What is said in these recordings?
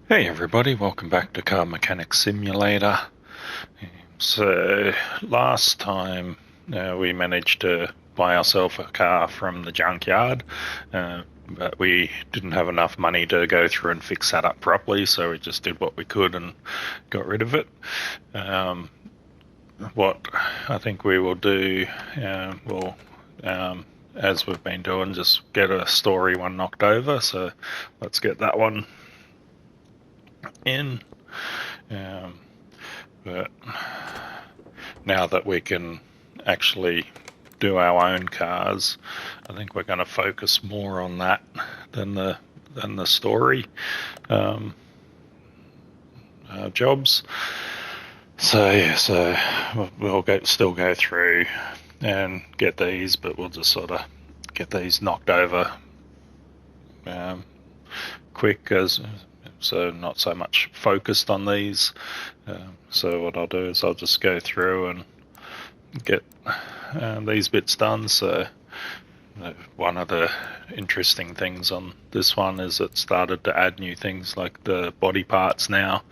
Hey everybody, welcome back to Car Mechanic Simulator. So last time we managed to buy ourselves a car from the junkyard, but we didn't have enough money to go through and fix that up properly, so we just did what we could and got rid of it. What I think we will do, as we've been doing, just get a story one knocked over, so let's get that one in. But now that we can actually do our own cars, I think we're going to focus more on that than the story jobs. So yeah, we'll still go through and get these, but we'll just sort of get these knocked over quick, so not so much focused on these. So what I'll do is I'll just go through and get these bits done. So one of the interesting things on this one is it started to add new things like the body parts now.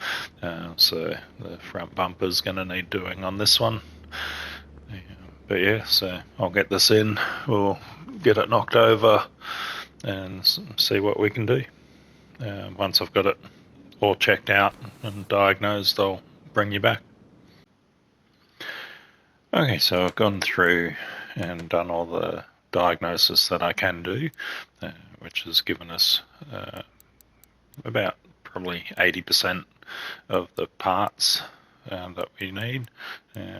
So the front bumper's going to need doing on this one. But yeah, so I'll get this in, we'll get it knocked over and see what we can do. Once I've got it all checked out and diagnosed, I'll bring you back. Okay, so I've gone through and done all the diagnosis that I can do, which has given us about probably 80% of the parts that we need.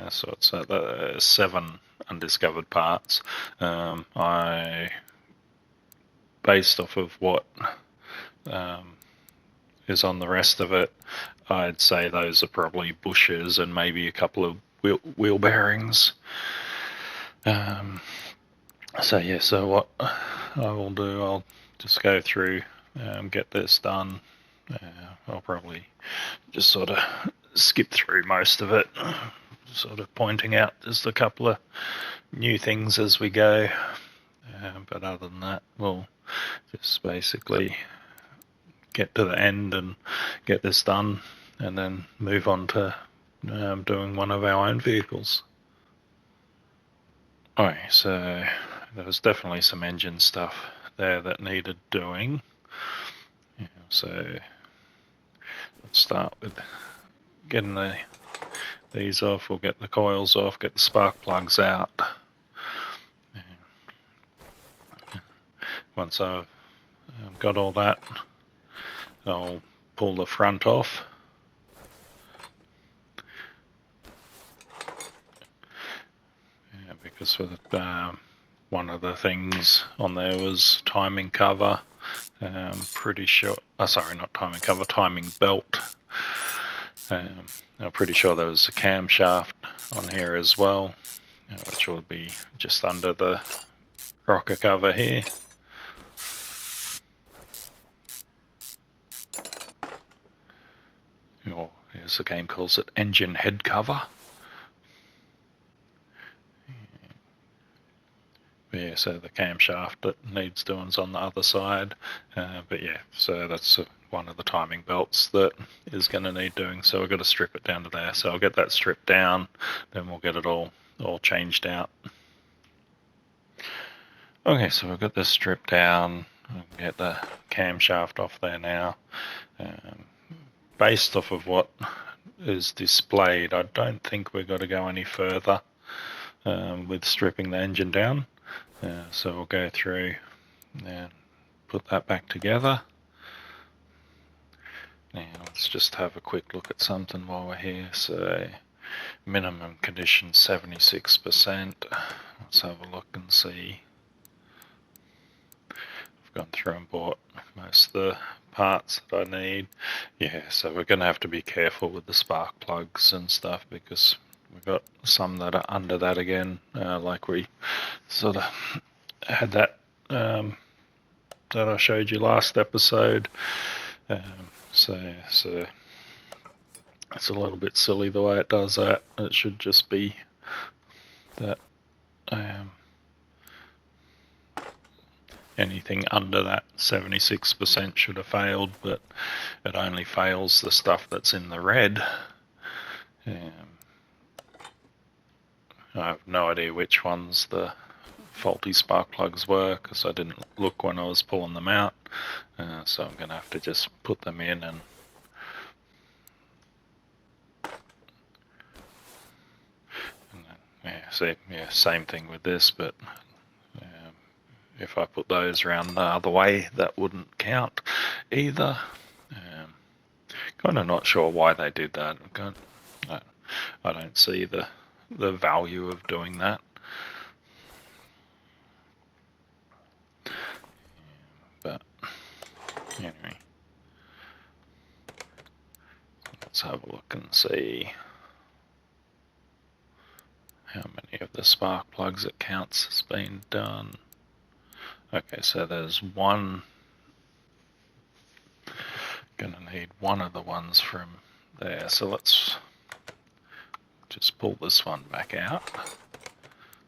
So it's the 7 undiscovered parts. I, based off of what is on the rest of it, I'd say those are probably bushes and maybe a couple of wheel bearings. So yeah, so what I will do, I'll just go through, get this done. I'll probably just sort of skip through most of it, sort of pointing out just a couple of new things as we go. But other than that, we'll just basically get to the end and get this done, and then move on to doing one of our own vehicles. Alright, so there was definitely some engine stuff there that needed doing. So let's start with getting these off. We'll get the coils off, get the spark plugs out. Once I've got all that, I'll pull the front off. Because one of the things on there was timing cover. Pretty sure, sorry, not timing cover, timing belt. I'm pretty sure there was a camshaft on here as well, which will be just under the rocker cover here. Or as the game calls it, engine head cover. Yeah, so the camshaft that needs doing is on the other side. But yeah, so that's one of the timing belts that is going to need doing. So we've got to strip it down to there. So I'll get that stripped down, then we'll get it all changed out. Okay, so we've got this stripped down. I'll get the camshaft off there now. Based off of what is displayed, I don't think we've got to go any further with stripping the engine down. So we'll go through and put that back together. Now let's just have a quick look at something while we're here. So minimum condition 76%. Let's have a look and see. I've gone through and bought most of the parts that I need. Yeah, so we're going to have to be careful with the spark plugs and stuff, because we've got some that are under that again, like we sort of had that that I showed you last episode. So it's a little bit silly the way it does that. It should just be that anything under that 76% should have failed, but it only fails the stuff that's in the red. I have no idea which ones the faulty spark plugs were, because I didn't look when I was pulling them out, so I'm going to have to just put them in and same thing with this, but if I put those around the other way, that wouldn't count either. Kind of not sure why they did that. I don't see the value of doing that. But anyway, let's have a look and see how many of the spark plugs it counts has been done. Okay, so there's one. Gonna need one of the ones from there, so let's just pull this one back out,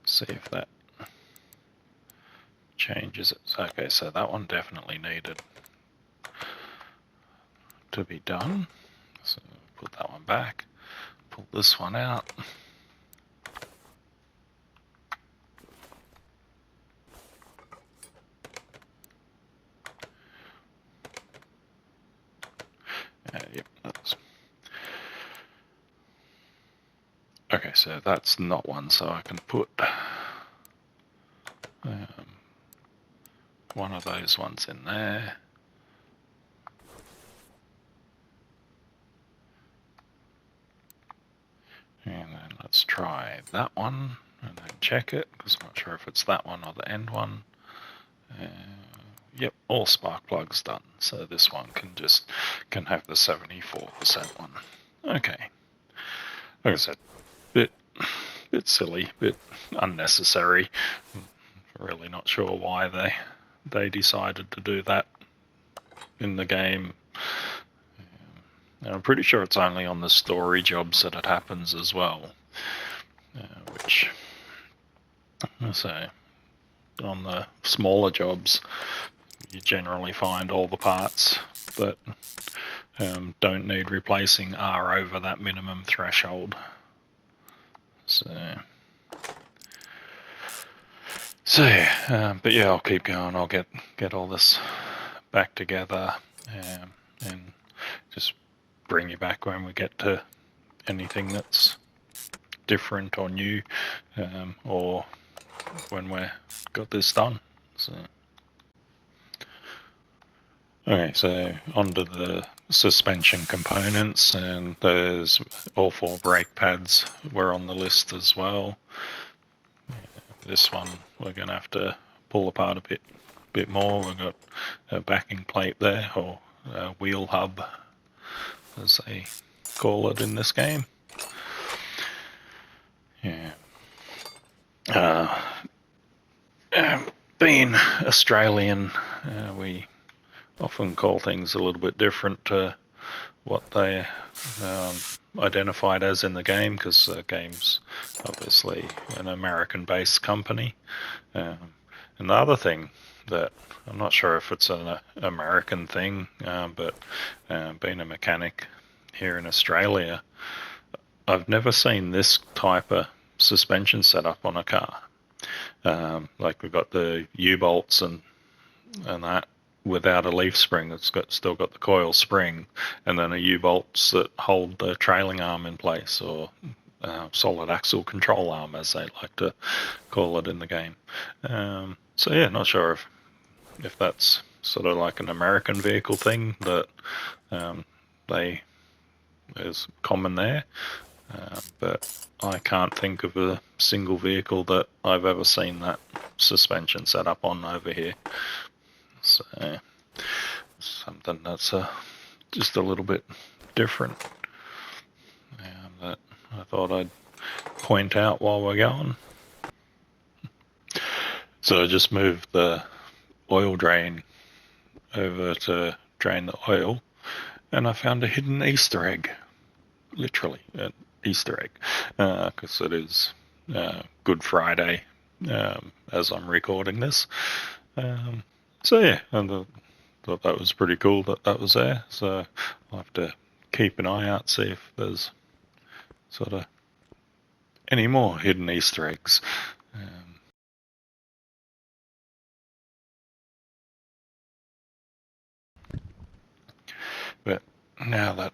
see if that changes it. Okay, so that one definitely needed to be done, so put that one back, pull this one out. Yep, that's okay, so that's not one, so I can put one of those ones in there. And then let's try that one and then check it, because I'm not sure if it's that one or the end one. Yep, all spark plugs done. So this one can have the 74% one. Okay. Like I said, bit silly, bit unnecessary. Really not sure why they decided to do that in the game. And I'm pretty sure it's only on the story jobs that it happens as well. Which, so on the smaller jobs, you generally find all the parts that don't need replacing are over that minimum threshold. So but yeah, I'll keep going. I'll get all this back together and just bring you back when we get to anything that's different or new, or when we've got this done. So okay, so onto the suspension components, and there's all 4 brake pads were on the list as well. This one we're going to have to pull apart a bit more. We've got a backing plate there, or a wheel hub as they call it in this game. Yeah. Being Australian, we often call things a little bit different to what they identified as in the game, because the game's obviously an American-based company. And the other thing that I'm not sure if it's an American thing, but being a mechanic here in Australia, I've never seen this type of suspension setup on a car. Like we've got the U-bolts and that without a leaf spring. It's still got the coil spring, and then a U-bolts that hold the trailing arm in place, or solid axle control arm, as they like to call it in the game. So yeah, not sure if that's sort of like an American vehicle thing that is common there. But I can't think of a single vehicle that I've ever seen that suspension set up on over here. So something that's just a little bit different, that I thought I'd point out while we're going. So I just moved the oil drain over to drain the oil, and I found a hidden Easter egg. Literally an Easter egg, because it is Good Friday as I'm recording this. So yeah, and thought that was pretty cool that was there. So I'll have to keep an eye out, see if there's sort of any more hidden Easter eggs. But now that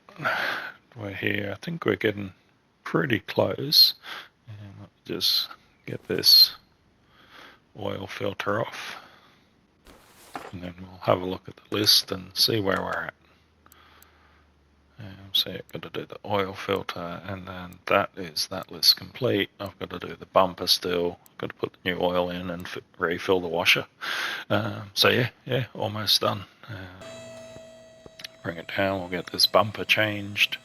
we're here, I think we're getting pretty close. Let me just get this oil filter off, and then we'll have a look at the list and see where we're at. So I've got to do the oil filter, and then that list complete. I've got to do the bumper still. I've got to put the new oil in and refill the washer. So yeah, almost done. Bring it down, we'll get this bumper changed.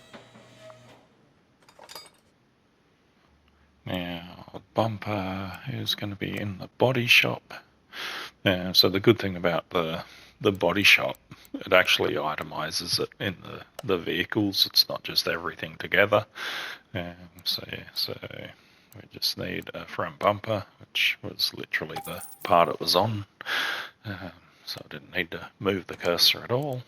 Now, the bumper is going to be in the body shop. So the good thing about the body shop, it actually itemizes it in the vehicles. It's not just everything together. So we just need a front bumper, which was literally the part it was on. So I didn't need to move the cursor at all.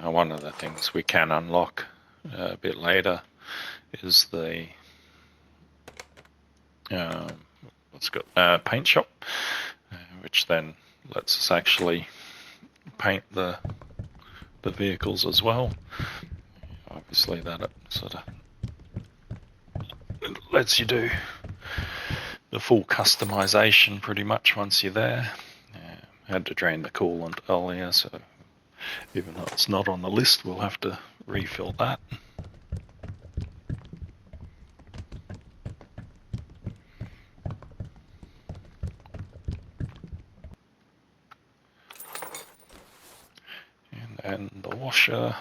One of the things we can unlock a bit later is the paint shop, which then lets us actually paint the vehicles as well. Obviously that it sort of lets you do the full customization pretty much once you're there. I had to drain the coolant earlier, so even though it's not on the list, we'll have to refill that. And then the washer.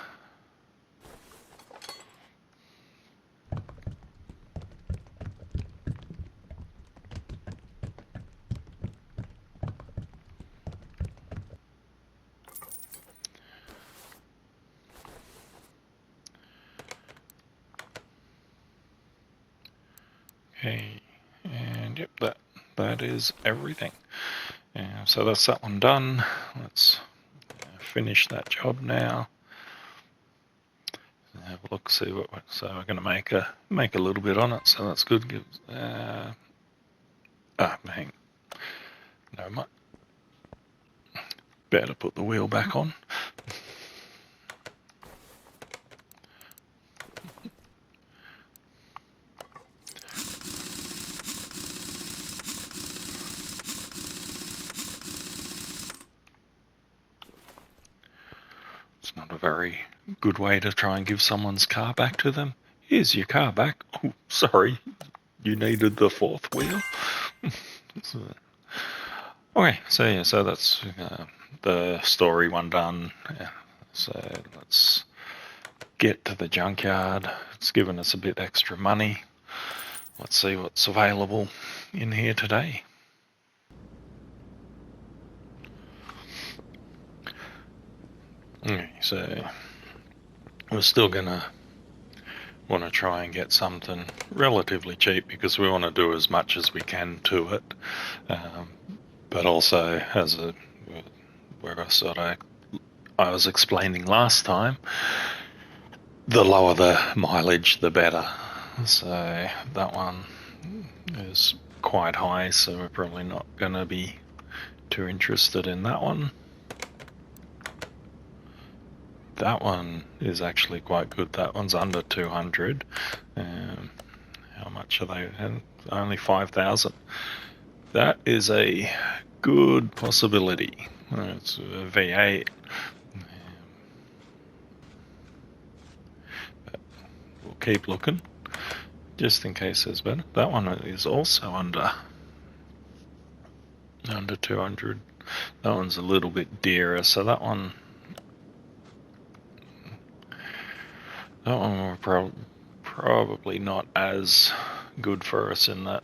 Okay, and yep, that is everything. So that's that one done. Let's finish that job now. Have a look, see what. So we're going to make a little bit on it. So that's good. Hang. No, much. Better put the wheel back on. It's not a very good way to try and give someone's car back to them. Here's your car back. Oh, sorry, you needed the fourth wheel. Okay, so that's the story one done. Yeah, so let's get to the junkyard. It's given us a bit extra money. Let's see what's available in here today. Okay, so we're still gonna want to try and get something relatively cheap because we want to do as much as we can to it, but also as I was explaining last time, the lower the mileage the better. So that one is quite high, so we're probably not going to be too interested in that one. That one is actually quite good. That one's under 200. How much are they? Only 5,000. That is a good possibility. It's a V8. But we'll keep looking, just in case there's better. That one is also under 200. That one's a little bit dearer, so that one will probably not as good for us in that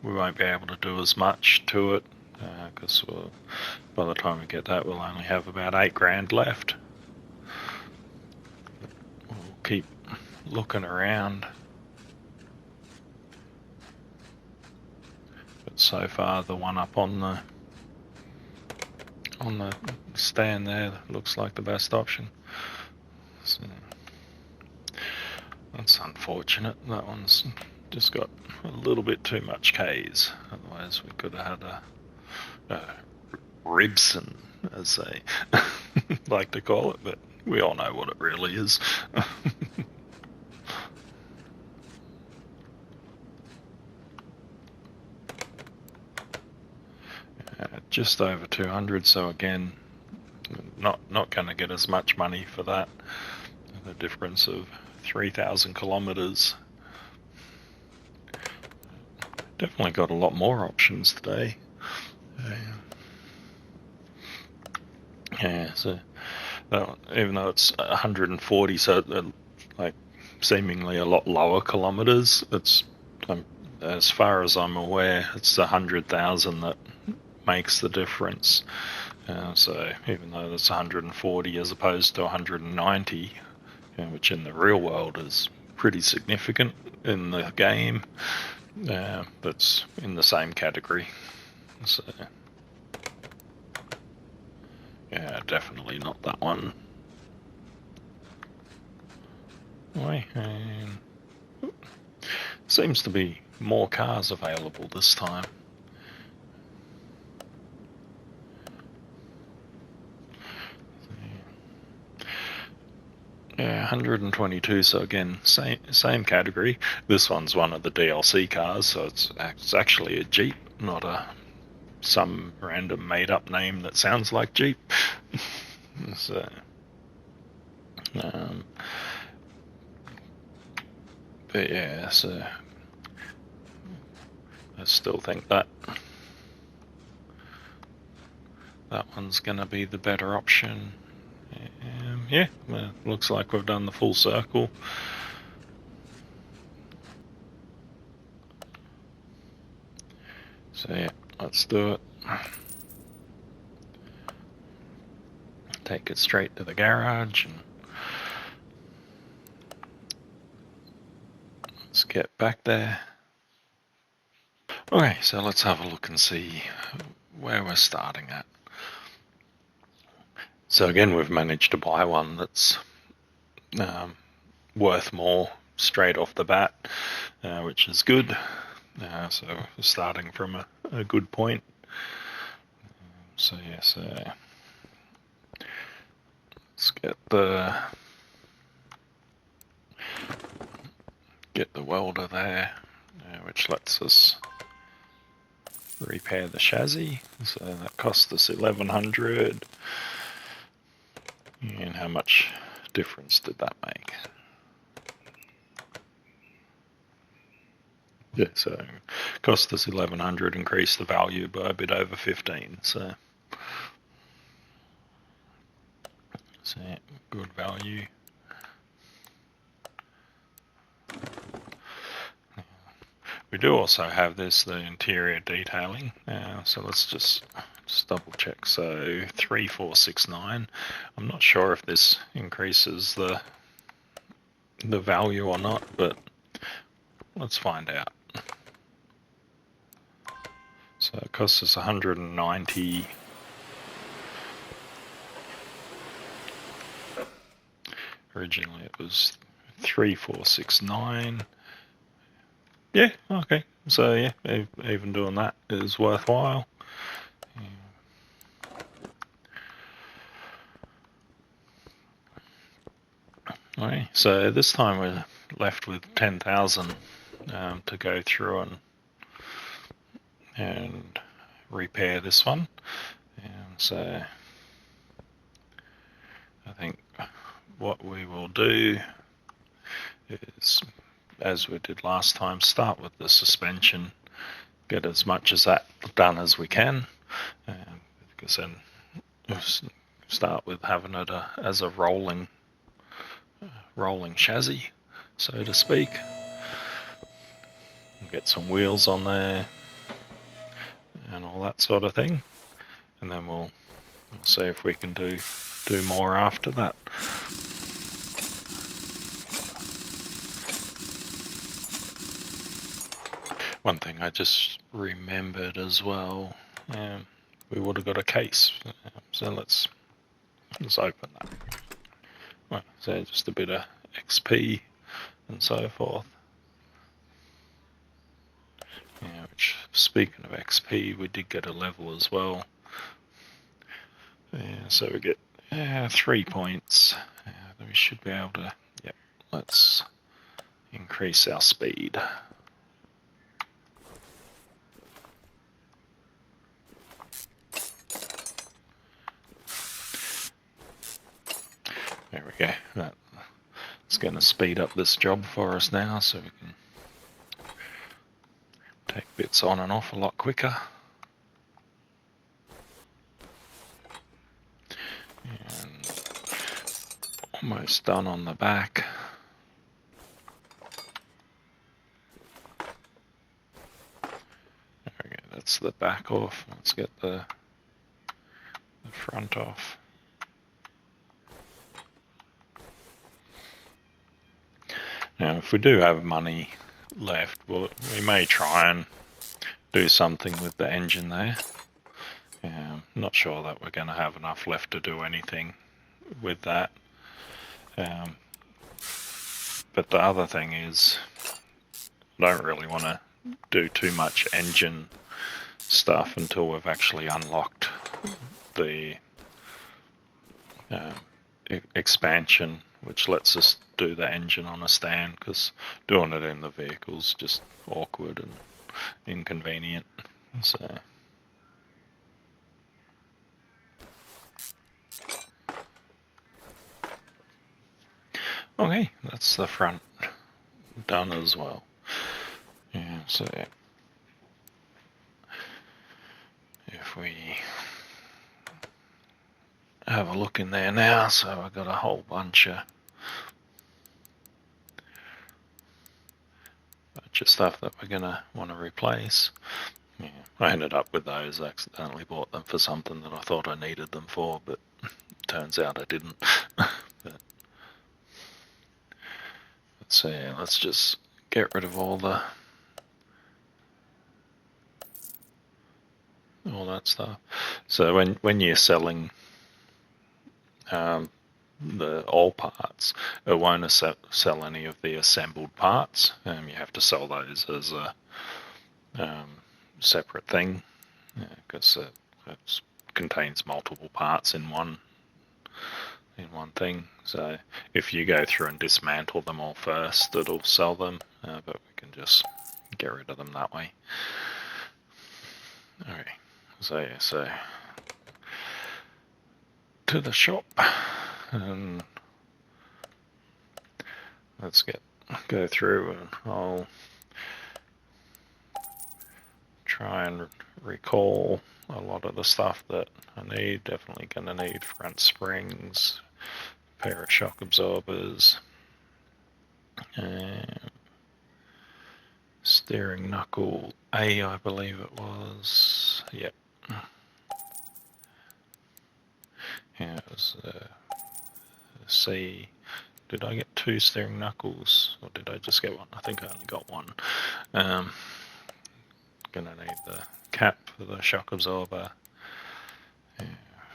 we won't be able to do as much to it, because by the time we get that, we'll only have about $8,000 left. We'll keep looking around. But so far the one up on the stand there looks like the best option. So that's unfortunate. That one's just got a little bit too much K's. Otherwise we could have had a Ribson, as they like to call it, but we all know what it really is. Just over 200, so again, not going to get as much money for that. The difference of 3,000 kilometers. Definitely got a lot more options today. Yeah, so even though it's 140, so like seemingly a lot lower kilometers, it's as far as I'm aware, it's the 100,000 that makes the difference. So even though that's 140 as opposed to 190, which in the real world is pretty significant in the game, that's in the same category. So yeah, definitely not that one. And seems to be more cars available this time. Yeah, 122, so again, same category. This one's one of the DLC cars, so it's actually a Jeep, not some random made-up name that sounds like Jeep. So, but yeah, so I still think that one's going to be the better option. Yeah, well, looks like we've done the full circle. So yeah, let's do it. Take it straight to the garage and let's get back there. Okay, so let's have a look and see where we're starting at. So again, we've managed to buy one that's worth more straight off the bat, which is good. So we're starting from a good point. So yes, let's get the welder there, which lets us repair the chassis. So that cost us 1,100. And how much difference did that make? Yeah, so cost us 1,100, increased the value by a bit over 15. So yeah, good value. We do also have the interior detailing. So let's just double check. So 3,469. I'm not sure if this increases the value or not, but let's find out. So it costs us 190. Originally it was 3,469. Yeah, okay. So yeah, even doing that is worthwhile. Okay, so this time we're left with 10,000 to go through and repair this one. And so I think what we will do is, as we did last time, start with the suspension, get as much as that done as we can, because then we'll start with having it as a rolling chassis, so to speak. Get some wheels on there and all that sort of thing, and then we'll see if we can do more after that. One thing I just remembered as well, we would have got a case, so let's open that. Well, so just a bit of XP and so forth. Yeah, which, speaking of XP, we did get a level as well. Yeah, so we get 3 points. We should be able to, yep, let's increase our speed. There we go. That's going to speed up this job for us now, so we can take bits on and off a lot quicker. And almost done on the back. There we go, that's the back off. Let's get the front off. Now, if we do have money left, we may try and do something with the engine there. Not sure that we're going to have enough left to do anything with that. But the other thing is, I don't really want to do too much engine stuff until we've actually unlocked the expansion, which lets us do the engine on a stand, because doing it in the vehicle's just awkward and inconvenient. So okay, that's the front done as well. Yeah, so if we have a look in there now, so I've got a whole bunch of stuff that we're gonna want to replace. Yeah, I ended up with those. I accidentally bought them for something that I thought I needed them for, but turns out I didn't. But, so yeah, let's just get rid of all that stuff. So when you're selling the all parts, it won't sell any of the assembled parts. You have to sell those as a separate thing, because it contains multiple parts in one thing. So if you go through and dismantle them all first, it'll sell them, but we can just get rid of them that way. Okay, so to the shop, and let's go through, and I'll try and recall a lot of the stuff that I need. Definitely going to need front springs, a pair of shock absorbers, steering knuckle A, I believe it was. Yep. Yeah, it was C. Did I get 2 steering knuckles, or did I just get one? I think I only got one. Gonna need the cap for the shock absorber,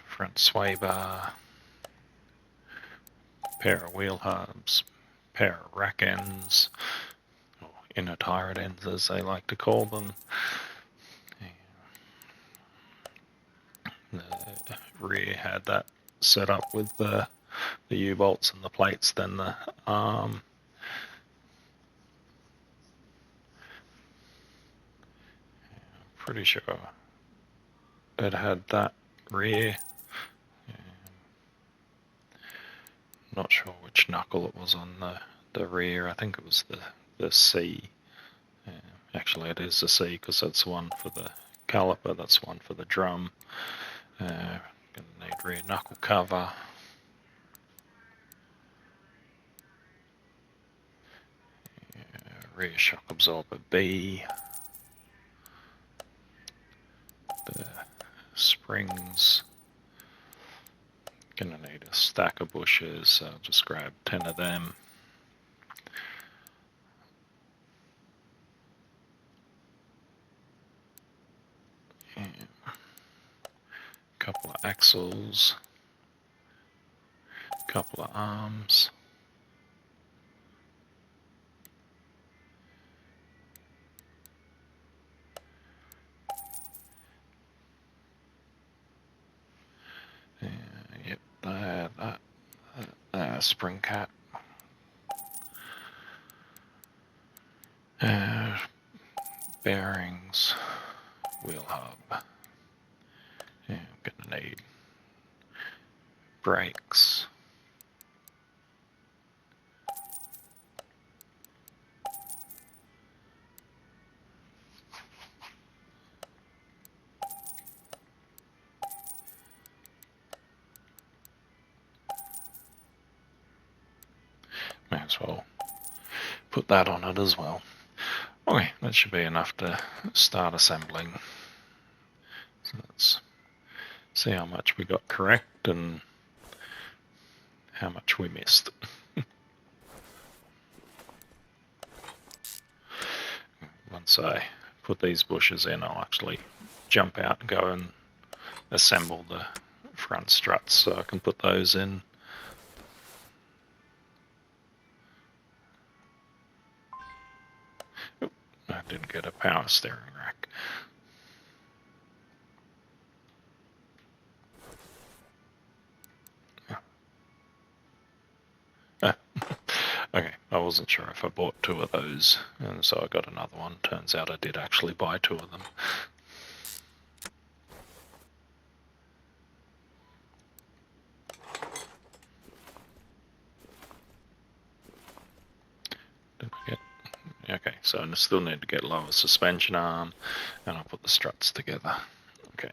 front sway bar, pair of wheel hubs, pair of rack ends, or inner tire ends as they like to call them. The rear had that set up with the U-bolts and the plates, then the arm. Pretty sure it had that rear. Not sure which knuckle it was on the rear. I think it was the C. Actually, it is the C, because that's one for the caliper, that's one for the drum. Gonna need rear knuckle cover. Rear shock absorber B. The springs. Gonna need a stack of bushes, so I'll just grab 10 of them. Couple of axles, couple of arms. Yep, spring cap. Bearings, wheel hub. Yeah, I'm gonna need brakes. May as well put that on it as well. Okay, that should be enough to start assembling. So let's see how much we got correct and how much we missed. Once I put these bushes in, I'll actually jump out and go and assemble the front struts so I can put those in. Oop, I didn't get a power steering rack. Okay, I wasn't sure if I bought 2 of those, and so I got another one. Turns out I did actually buy 2 of them. Okay, so I still need to get lower suspension arm, and I'll put the struts together. Okay.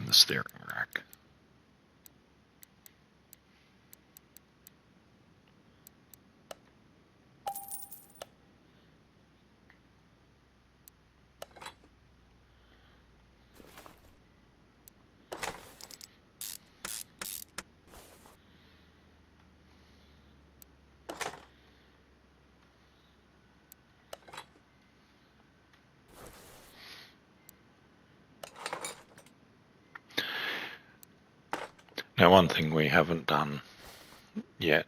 The steering rack. Now, one thing we haven't done yet,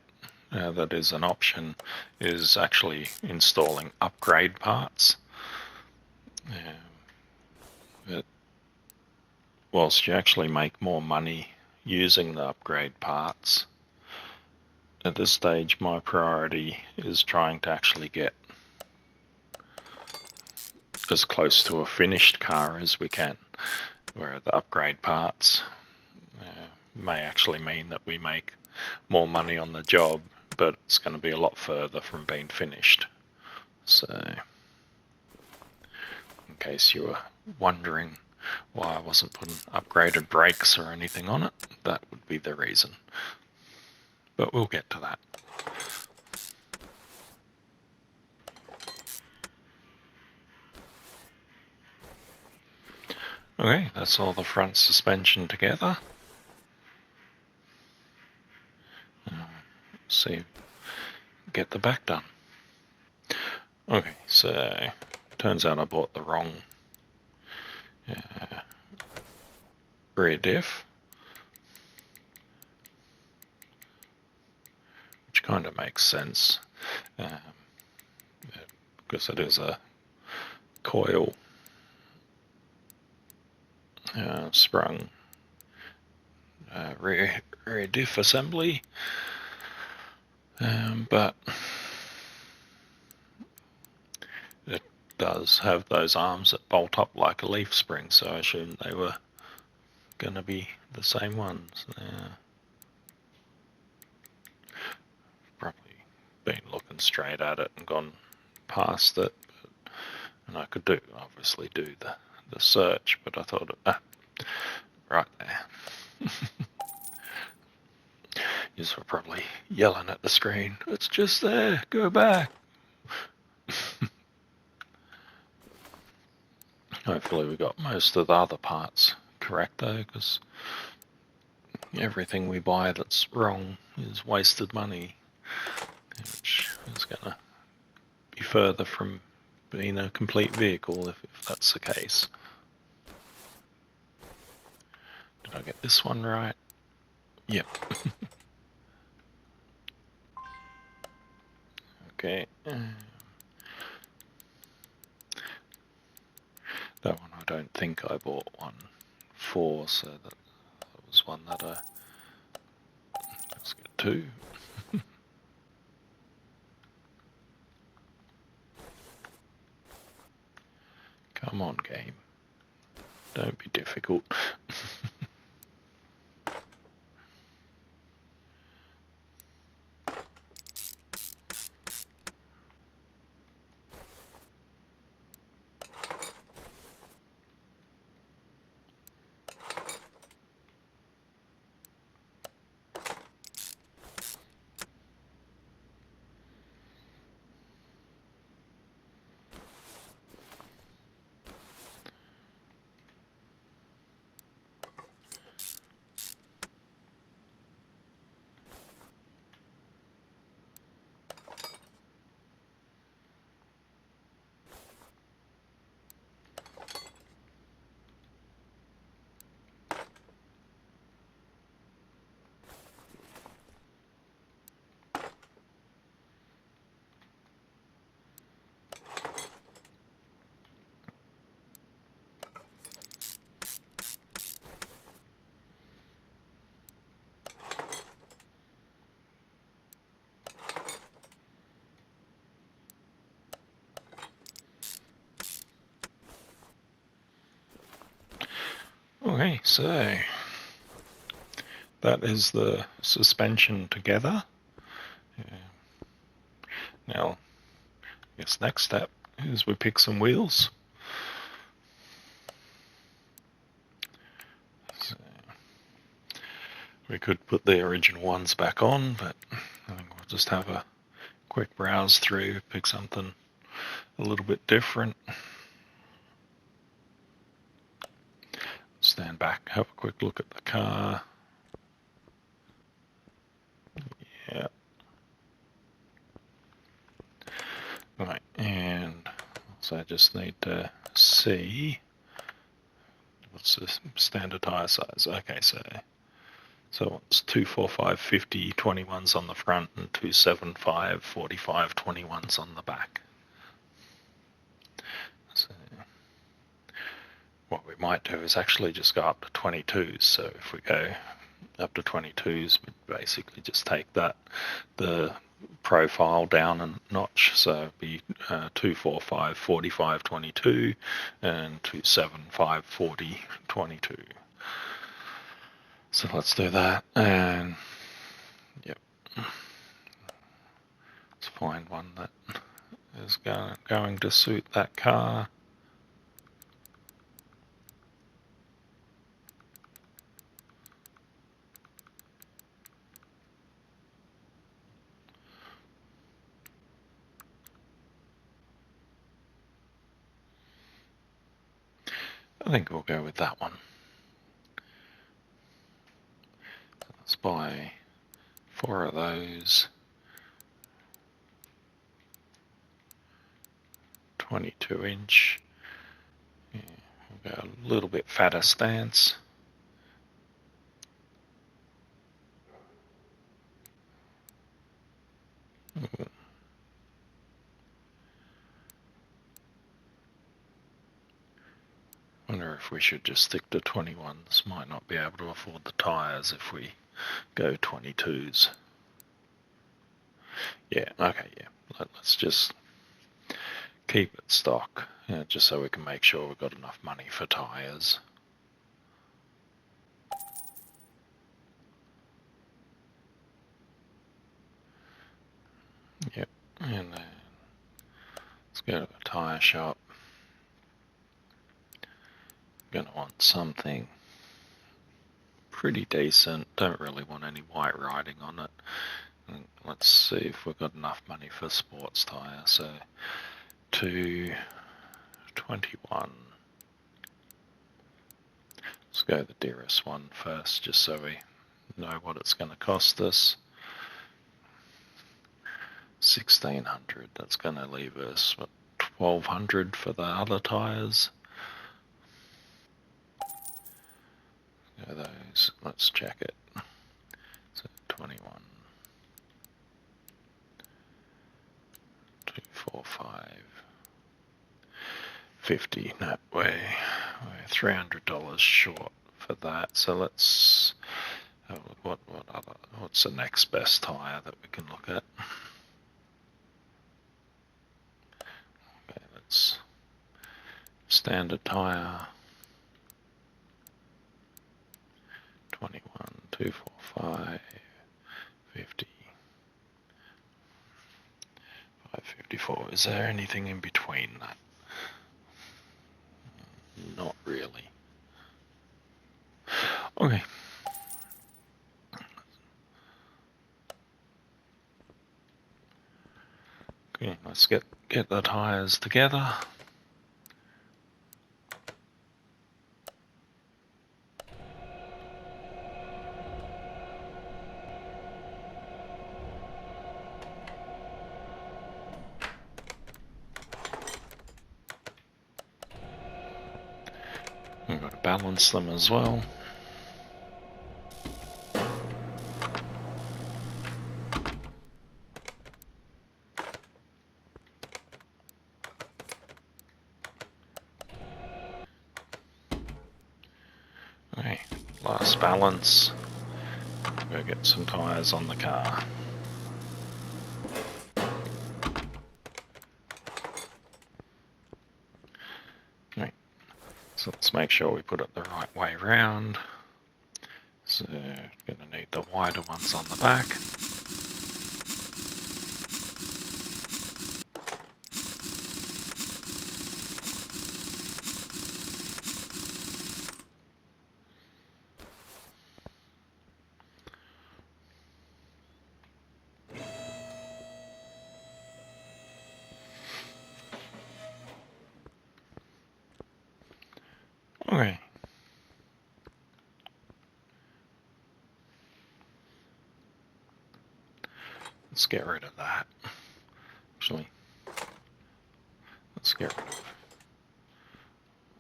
that is an option, is actually installing upgrade parts. But whilst you actually make more money using the upgrade parts, at this stage my priority is trying to actually get as close to a finished car as we can, where the upgrade parts may actually mean that we make more money on the job, but it's going to be a lot further from being finished. So, in case you were wondering why I wasn't putting upgraded brakes or anything on it, that would be the reason. But we'll get to that. Okay, that's all the front suspension together. See, get the back done. Okay, so turns out I bought the wrong rear diff, which kind of makes sense because it is a coil sprung rear diff assembly. But it does have those arms that bolt up like a leaf spring, so I assumed they were going to be the same ones. been looking straight at it and gone past it, and I could obviously do the search, but I thought, right there. You were probably yelling at the screen, it's just there, go back. Hopefully we got most of the other parts correct though, because everything we buy that's wrong is wasted money, which is going to be further from being a complete vehicle if that's the case. Did I get this one right? Yep. Okay. That one I don't think I bought one for, so that was one that let's get two. Come on, game. Don't be difficult. Okay, so that is the suspension together. Now, I guess next step is we pick some wheels. So we could put the original ones back on, but I think we'll just have a quick browse through, pick something a little bit different. Stand back, have a quick look at the car. Yeah. Right, and so I just need to see what's the standard tire size. Okay, so it's 245 50 21s on the front and 275 45 21s on the back. So what we might do is actually just go up to 22s. So if we go up to 22s, we basically just take the profile down a notch. So it'd be 245 45 22 and 275 40 22. So let's do that, and yep, let's find one that is going to suit that car. I think we'll go with that one. Let's buy 4 of those. 22-inch. Yeah, we'll go a little bit fatter stance. Wonder if we should just stick to 21s. Might not be able to afford the tyres if we go 22s. Yeah, okay, yeah. Let's just keep it stock, just so we can make sure we've got enough money for tyres. Yep. Go to a tyre shop. Gonna want something pretty decent. Don't really want any white writing on it. And let's see if we've got enough money for sports tyre. So 221. Let's go the dearest one first, just so we know what it's going to cost us. 1600. That's going to leave us what, 1200 for the other tyres. Go those. Let's check it. So 21. 245. 50. No, we're $300 short for that. So let's what's the next best tyre that we can look at? Okay, let's standard tyre. 21, 245, 50, 554. Is there anything in between that? Not really. Okay. Okay, let's get the tyres together. We've got to balance them as well. Okay, last balance. Go get some tyres on the car. Okay, so let's make sure we put it the right way round. So, gonna need the wider ones on the back. Okay. Let's get rid of that. Actually, let's get rid of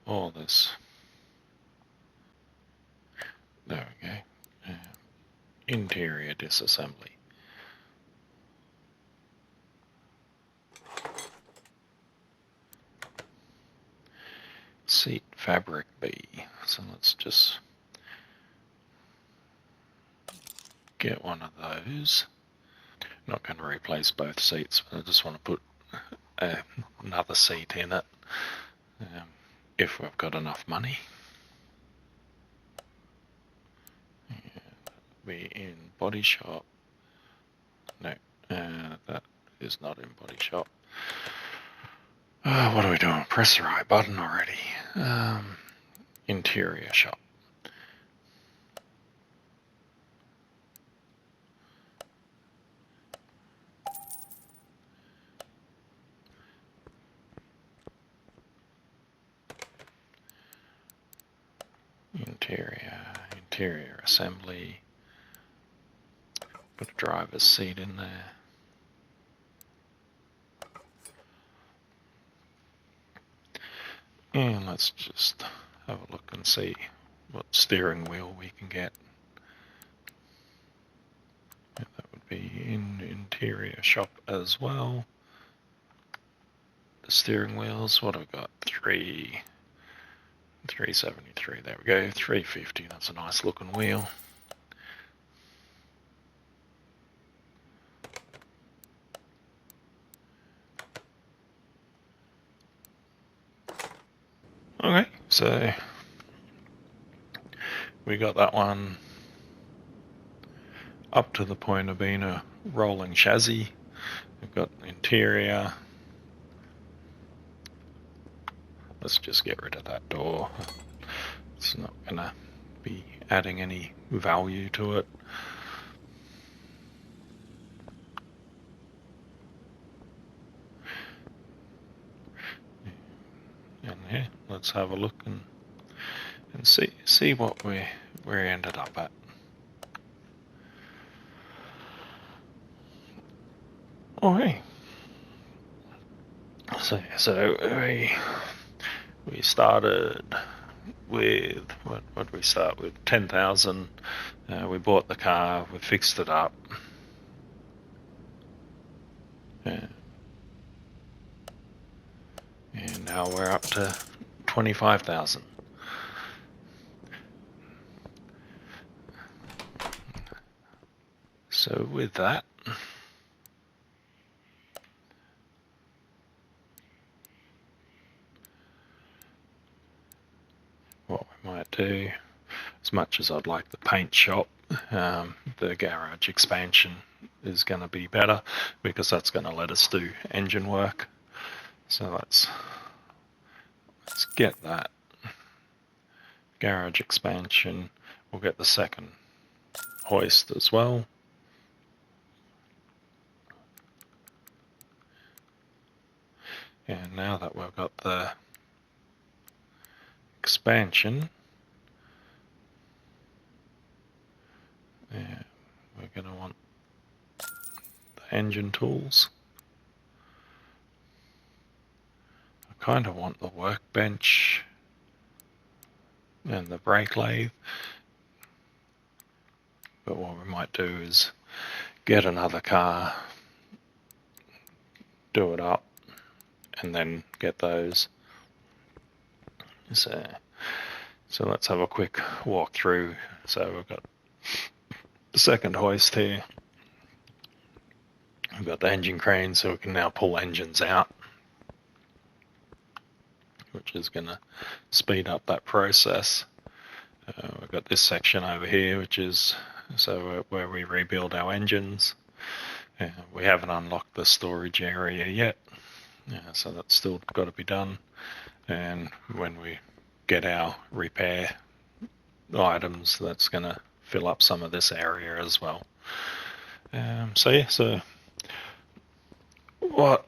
all this. There we go. Interior disassembly. Seat fabric B. So let's just get one of those. Not going to replace both seats, but I just want to put another seat in it if we've got enough money. Be in body shop. No, that is not in body shop. What are we doing? Press the right button already. Interior shop. Interior assembly. Put a driver's seat in there. And let's just have a look and see what steering wheel we can get. And that would be in interior shop as well. The steering wheels, what have we got? 373, there we go, 350, that's a nice looking wheel. Okay, so we got that one up to the point of being a rolling chassis. We've got interior, let's just get rid of that door. It's not gonna be adding any value to it. And yeah, let's have a look and see what we ended up at. Okay. So we started with what did we start with? 10,000. We bought the car, we fixed it up. And now we're up to 25,000. So with that, what we might do, as much as I'd like the paint shop, the garage expansion is going to be better because that's going to let us do engine work. So let's get that garage expansion. We'll get the second hoist as well. And now that we've got the expansion, yeah, we're going to want the engine tools. I kind of want the workbench and the brake lathe, but what we might do is get another car, do it up, and then get those. So let's have a quick walk through. So we've got the second hoist here. We've got the engine crane, so we can now pull engines out, which is going to speed up that process. We've got this section over here, which is where we rebuild our engines. We haven't unlocked the storage area yet, so that's still got to be done. And when we get our repair items, that's going to fill up some of this area as well. So what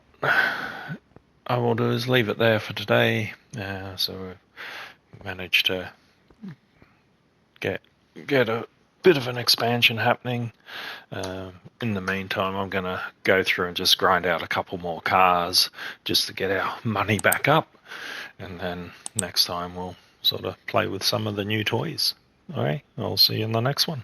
I will do is leave it there for today. So we've managed to get a bit of an expansion happening. In the meantime, I'm going to go through and just grind out a couple more cars just to get our money back up. And then next time we'll sort of play with some of the new toys. All right, I'll see you in the next one.